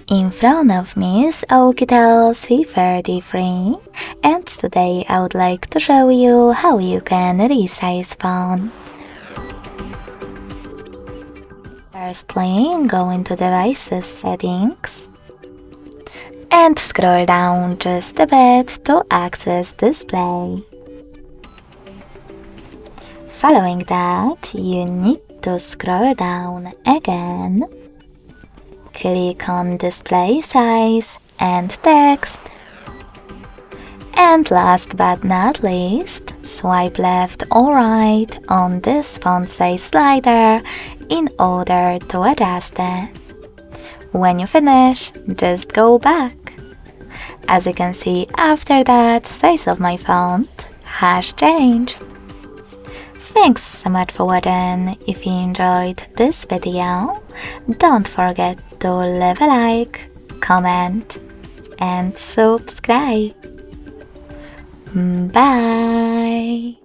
In front of me is Oukitel C33, and today I would like to show you how you can resize font. Firstly, go into Devices Settings and scroll down just a bit to access Display. Following that, you need to scroll down again. Click on Display Size and Text. And last but not least, swipe left or right on this font size slider in order to adjust it. When you finish, just go back. As you can see, after that, size of my font has changed. Thanks so much for watching. If you enjoyed this video, don't forget to leave a like, comment and subscribe. Bye!